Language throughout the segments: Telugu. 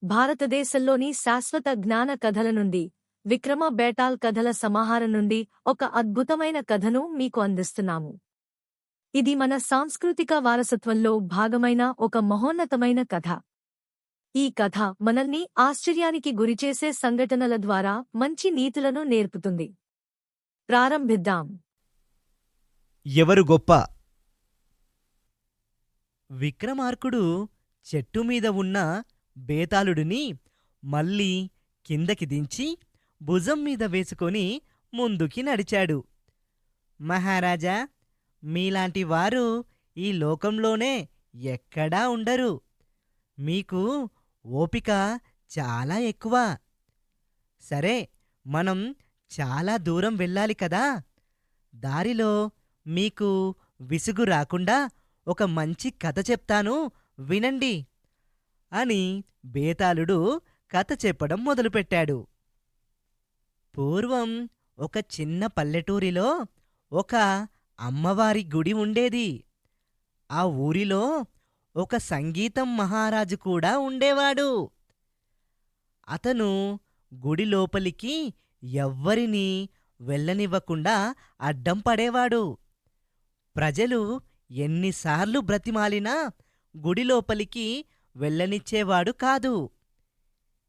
భారతదేశంలోని శాశ్వత జ్ఞాన కథల నుండి విక్రమ బేతాల్ కథల సమాహారం నుండి ఒక అద్భుతమైన కథను మీకు అందిస్తున్నాము. ఇది మన సాంస్కృతిక వారసత్వంలో భాగమైన ఒక మహోన్నతమైన కథ. ఈ కథ మనల్ని ఆశ్చర్యానికి గురిచేసే సంఘటనల ద్వారా మంచి నీతులను నేర్పుతుంది. ప్రారంభిద్దాం. ఎవరు గొప్ప? విక్రమార్కుడు చెట్టుమీద ఉన్న బేతాళుడిని మళ్ళీ కిందకి దించి భుజం మీద వేసుకొని ముందుకి నడిచాడు. మహారాజా, మీలాంటి వారు ఈ లోకంలోనే ఎక్కడా ఉండరు. మీకు ఓపిక చాలా ఎక్కువ. సరే, మనం చాలా దూరం వెళ్ళాలి కదా. దారిలో మీకు విసుగు రాకుండా ఒక మంచి కథ చెప్తాను, వినండి అని బేతాళుడు కథ చెప్పడం మొదలుపెట్టాడు. పూర్వం ఒక చిన్న పల్లెటూరిలో ఒక అమ్మవారి గుడి ఉండేది. ఆ ఊరిలో ఒక సంగీతం మహారాజు కూడా ఉండేవాడు. అతను గుడి లోపలికి ఎవ్వరినీ వెళ్ళనివ్వకుండా అడ్డం పడేవాడు. ప్రజలు ఎన్నిసార్లు బ్రతిమాలినా గుడి లోపలికి వెళ్ళనిచ్చేవాడు కాదు.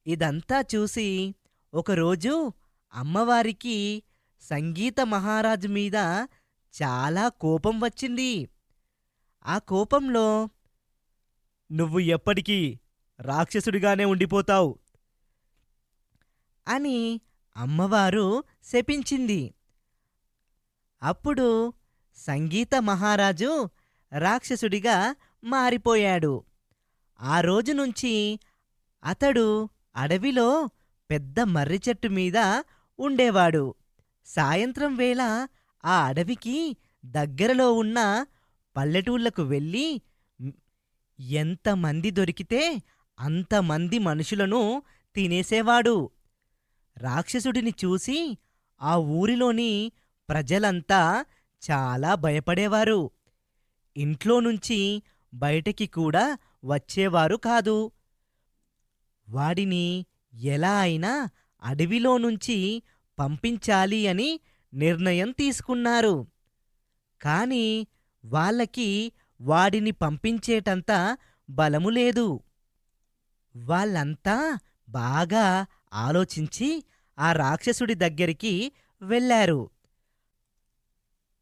ఇదంతా చూసి ఒకరోజు అమ్మవారికి సంగీత మహారాజు మీద చాలా కోపం వచ్చింది. ఆ కోపంలో, "నువ్వు ఎప్పటికీ రాక్షసుడిగానే ఉండిపోతావు" అని అమ్మవారు శపించింది. అప్పుడు సంగీత మహారాజు రాక్షసుడిగా మారిపోయాడు. ఆ రోజు నుంచి అతడు అడవిలో పెద్ద మర్రి చెట్టు మీద ఉండేవాడు. సాయంత్రం వేళ ఆ అడవికి దగ్గరలో ఉన్న పల్లెటూళ్లకు వెళ్ళి ఎంతమంది దొరికితే అంతమంది మనుషులను తినేసేవాడు. రాక్షసుడిని చూసి ఆ ఊరిలోని ప్రజలంతా చాలా భయపడేవారు. ఇంట్లో నుంచి బయటికి కూడా వచ్చేవారు కాదు. వాడిని ఎలా అయినా అడవిలో నుంచి పంపించాలి అని నిర్ణయం తీసుకున్నారు. కాని వాళ్ళకి వాడిని పంపించేటంత బలము లేదు. వాళ్ళంతా బాగా ఆలోచించి ఆ రాక్షసుడి దగ్గరికి వెళ్ళారు.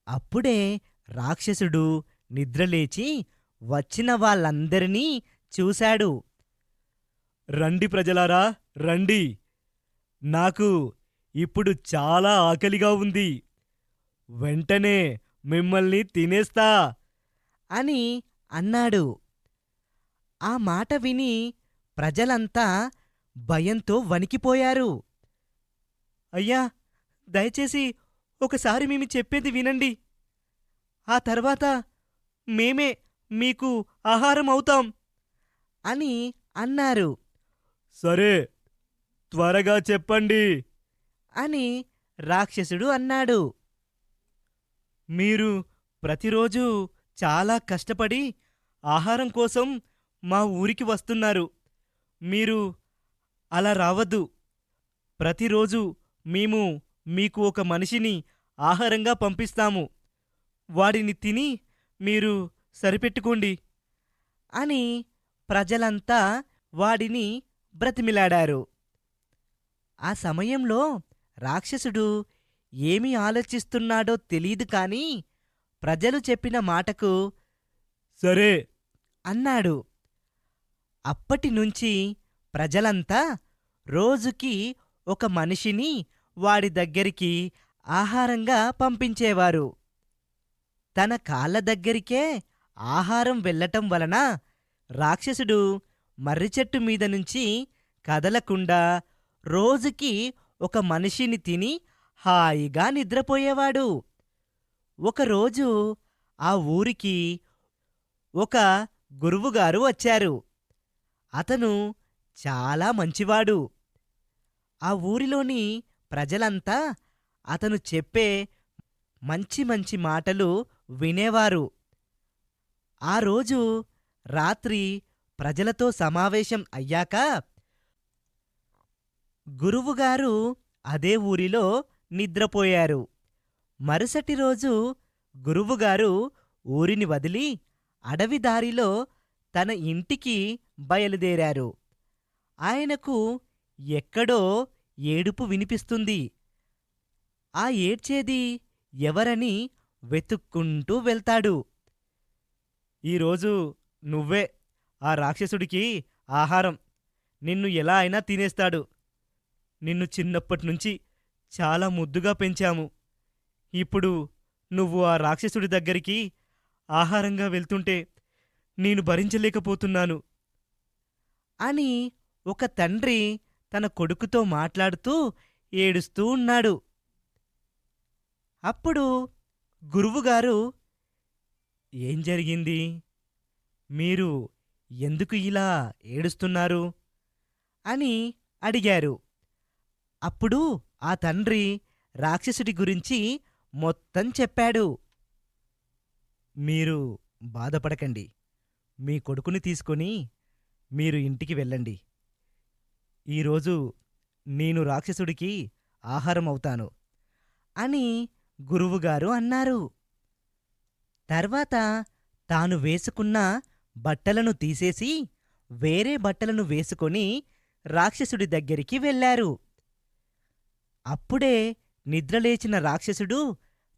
అప్పుడే రాక్షసుడు నిద్రలేచి వచ్చిన వాళ్ళందరినీ చూశాడు. "రండి ప్రజలారా, రండి. నాకు ఇప్పుడు చాలా ఆకలిగా ఉంది. వెంటనే మిమ్మల్ని తినేస్తా" అని అన్నాడు. ఆ మాట విని ప్రజలంతా భయంతో వణికిపోయారు. "అయ్యా, దయచేసి ఒకసారి మేము చెప్పేది వినండి. ఆ తర్వాత మేమే మీకు ఆహారం అవుతాం" అని అన్నారు. "సరే, త్వరగా చెప్పండి" అని రాక్షసుడు అన్నాడు. "మీరు ప్రతిరోజూ చాలా కష్టపడి ఆహారం కోసం మా ఊరికి వస్తున్నారు. మీరు అలా రావద్దు. ప్రతిరోజు మేము మీకు ఒక మనిషిని ఆహారంగా పంపిస్తాము. వాడిని తిని మీరు సరిపెట్టుకోండి" అని ప్రజలంతా వాడిని బ్రతిమిలాడారు. ఆ సమయంలో రాక్షసుడు ఏమి ఆలోచిస్తున్నాడో తెలీదు కాని ప్రజలు చెప్పిన మాటకు "సరే" అన్నాడు. అప్పటినుంచి ప్రజలంతా రోజుకి ఒక మనిషిని వాడి దగ్గరికి ఆహారంగా పంపించేవారు. తన కాళ్ళ దగ్గరికే ఆహారం వెళ్ళటం వలన రాక్షసుడు మర్రిచెట్టు మీద నుంచి కదలకుండా రోజుకి ఒక మనిషిని తిని హాయిగా నిద్రపోయేవాడు. ఒకరోజు ఆ ఊరికి ఒక గురువుగారు వచ్చారు. అతను చాలా మంచివాడు. ఆ ఊరిలోని ప్రజలంతా అతను చెప్పే మంచి మంచి మాటలు వినేవారు. ఆ రోజు రాత్రి ప్రజలతో సమావేశం అయ్యాక గురువుగారు అదే ఊరిలో నిద్రపోయారు. మరుసటి రోజు గురువుగారు ఊరిని వదిలి అడవి దారిలో తన ఇంటికి బయలుదేరారు. ఆయనకు ఎక్కడో ఏడుపు వినిపిస్తుంది. ఆ ఏడ్చేది ఎవరని వెతుక్కుంటూ వెళ్తాడు. ఈరోజు నువ్వే ఆ రాక్షసుడికి ఆహారం. నిన్ను ఎలా అయినా తినేస్తాడు. నిన్ను చిన్నప్పట్నుంచి చాలా ముద్దుగా పెంచాము. ఇప్పుడు నువ్వు ఆ రాక్షసుడి దగ్గరికి ఆహారంగా వెళ్తుంటే నేను భరించలేకపోతున్నాను అని ఒక తండ్రి తన కొడుకుతో మాట్లాడుతూ ఏడుస్తూ ఉన్నాడు. అప్పుడు గురువుగారు, ఏం జరిగింది? మీరు ఎందుకు ఇలా ఏడుస్తున్నారు అని అడిగారు. అప్పుడు ఆ తండ్రి రాక్షసుడి గురించి మొత్తం చెప్పాడు. మీరు బాధపడకండి. మీ కొడుకుని తీసుకొని మీరు ఇంటికి వెళ్ళండి. ఈరోజు నేను రాక్షసుడికి ఆహారం అవుతాను అని గురువుగారు అన్నారు. తర్వాత తాను వేసుకున్న బట్టలను తీసేసి వేరే బట్టలను వేసుకొని రాక్షసుడి దగ్గరికి వెళ్ళారు. అప్పుడే నిద్రలేచిన రాక్షసుడు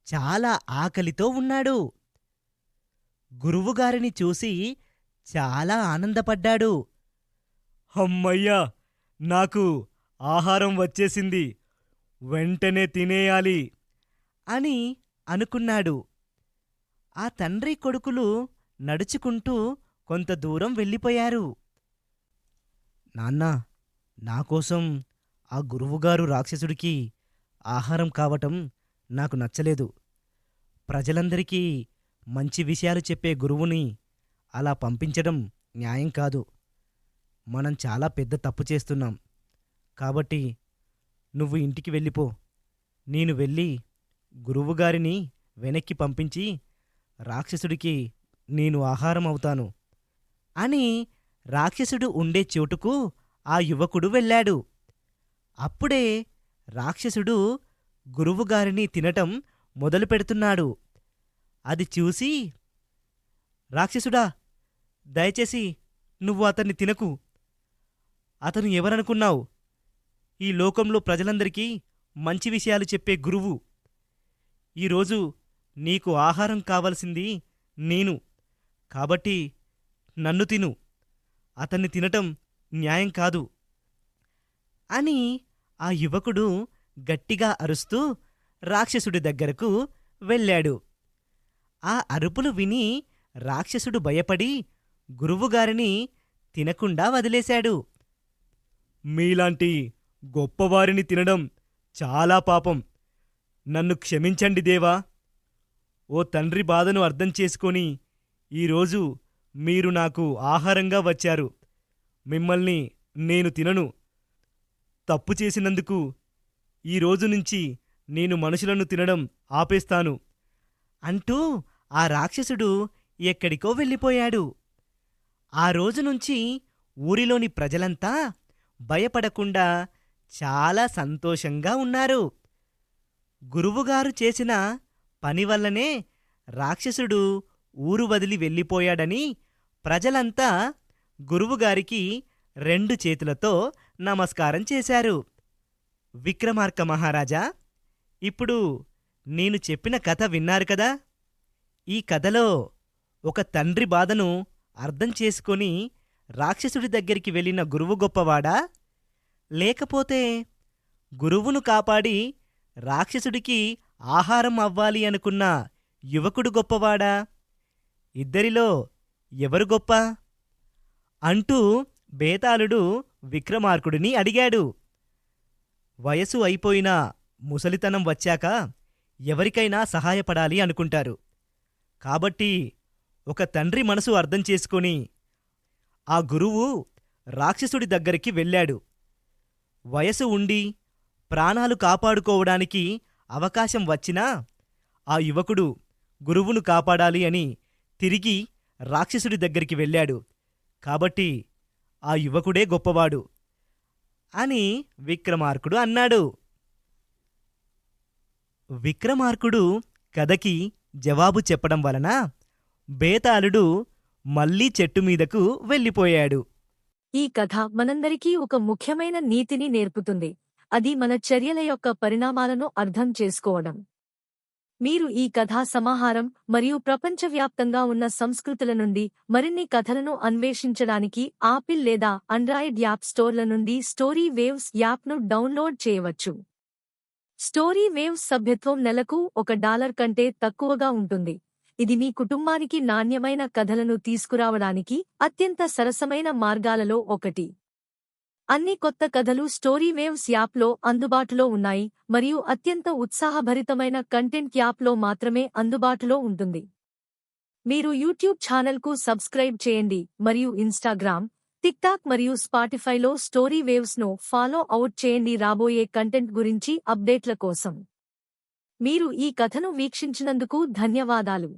చాలా ఆకలితో ఉన్నాడు. గురువుగారిని చూసి చాలా ఆనందపడ్డాడు. హమ్మయ్యా, నాకు ఆహారం వచ్చేసింది, వెంటనే తినేయాలి అని అనుకున్నాడు. ఆ తండ్రి కొడుకులు నడుచుకుంటూ కొంత దూరం వెళ్ళిపోయారు. నాన్నా, నాకోసం ఆ గురువుగారు రాక్షసుడికి ఆహారం కావటం నాకు నచ్చలేదు. ప్రజలందరికీ మంచి విషయాలు చెప్పే గురువుని అలా పంపించడం న్యాయం కాదు. మనం చాలా పెద్ద తప్పు చేస్తున్నాం. కాబట్టి నువ్వు ఇంటికి వెళ్ళిపో. నేను వెళ్ళి గురువుగారిని వెనక్కి పంపించి రాక్షసుడికి నేను ఆహారం అవుతాను అని రాక్షసుడు ఉండే చోటుకు ఆ యువకుడు వెళ్ళాడు. అప్పుడే రాక్షసుడు గురువుగారిని తినటం మొదలుపెడుతున్నాడు. అది చూసి, రాక్షసుడా, దయచేసి నువ్వు అతన్ని తినకు. అతను ఎవరనుకున్నావు? ఈ లోకంలో ప్రజలందరికీ మంచి విషయాలు చెప్పే గురువు. ఈరోజు నీకు ఆహారం కావలసింది నేను. కాబట్టి నన్ను తిను. అతన్ని తినటం న్యాయం కాదు అని ఆ యువకుడు గట్టిగా అరుస్తూ రాక్షసుడి దగ్గరకు వెళ్ళాడు. ఆ అరుపులు విని రాక్షసుడు భయపడి గురువుగారిని తినకుండా వదిలేశాడు. మీలాంటి గొప్పవారిని తినడం చాలా పాపం. నన్ను క్షమించండి దేవా. ఓ తండ్రి బాధను అర్థం చేసుకొని ఈరోజు మీరు నాకు ఆహారంగా వచ్చారు. మిమ్మల్ని నేను తినను. తప్పు చేసినందుకు ఈ రోజు నుంచి నేను మనుషులను తినడం ఆపేస్తాను అంటూ ఆ రాక్షసుడు ఎక్కడికో వెళ్ళిపోయాడు. ఆ రోజునుంచి ఊరిలోని ప్రజలంతా భయపడకుండా చాలా సంతోషంగా ఉన్నారు. గురువుగారు చేసిన పనివల్లనే రాక్షసుడు ఊరు వదిలి వెళ్ళిపోయాడని ప్రజలంతా గురువుగారికి 2 చేతులతో నమస్కారం చేశారు. విక్రమార్క మహారాజా, ఇప్పుడు నేను చెప్పిన కథ విన్నారు కదా? ఈ కథలో ఒక తండ్రి బాధను అర్థం చేసుకొని రాక్షసుడి దగ్గరికి వెళ్ళిన గురువు గొప్పవాడా, లేకపోతే గురువును కాపాడి రాక్షసుడికి ఆహారం అవ్వాలి అనుకున్న యువకుడు గొప్పవాడా? ఇద్దరిలో ఎవరు గొప్ప అంటూ బేతాళుడు విక్రమార్కుడిని అడిగాడు. వయసు అయిపోయినా ముసలితనం వచ్చాక ఎవరికైనా సహాయపడాలి అనుకుంటారు. కాబట్టి ఒక తండ్రి మనసు అర్థం చేసుకొని ఆ గురువు రాక్షసుడి దగ్గరికి వెళ్ళాడు. వయసు ఉండి ప్రాణాలు కాపాడుకోవడానికి అవకాశం వచ్చినా ఆ యువకుడు గురువును కాపాడాలి అని తిరిగి రాక్షసుడి దగ్గరికి వెళ్ళాడు. కాబట్టి ఆ యువకుడే గొప్పవాడు. అని విక్రమార్కుడు అన్నాడు. విక్రమార్కుడు కథకి జవాబు చెప్పడం వలన బేతాళుడు మళ్ళీ చెట్టు మీదకు వెళ్ళిపోయాడు. ఈ కథ మనందరికీ ఒక ముఖ్యమైన నీతిని నేర్పుతుంది. అది మన చర్యల యొక్క పరిణామాలను అర్థం చేసుకోవడం. మీరు ఈ కథా సమాహారం మరియు ప్రపంచవ్యాప్తంగా ఉన్న సంస్కృతుల నుండి మరిన్ని కథలను అన్వేషించడానికి ఆపిల్ లేదా ఆండ్రాయిడ్ యాప్ స్టోర్ల నుండి స్టోరీ వేవ్స్ యాప్ను డౌన్లోడ్ చేయవచ్చు. స్టోరీ వేవ్స్ సభ్యత్వం నెలకు $1 కంటే తక్కువగా ఉంటుంది. ఇది మీ కుటుంబానికి నాణ్యమైన కథలను తీసుకురావడానికి అత్యంత సరసమైన మార్గాలలో ఒకటి. అన్ని కొత్త కథలు స్టోరీ వేవ్స్ యాప్లో అందుబాటులో ఉన్నాయి మరియు అత్యంత ఉత్సాహభరితమైన కంటెంట్ యాప్లో మాత్రమే అందుబాటులో ఉంటుంది. మీరు యూట్యూబ్ ఛానల్కు సబ్స్క్రైబ్ చేయండి మరియు ఇన్స్టాగ్రామ్, టిక్టాక్ మరియు స్పాటిఫైలో స్టోరీ వేవ్స్ను ఫాలో అవుట్ చేయండి రాబోయే కంటెంట్ గురించి అప్డేట్ల కోసం. మీరు ఈ కథను వీక్షించినందుకు ధన్యవాదాలు.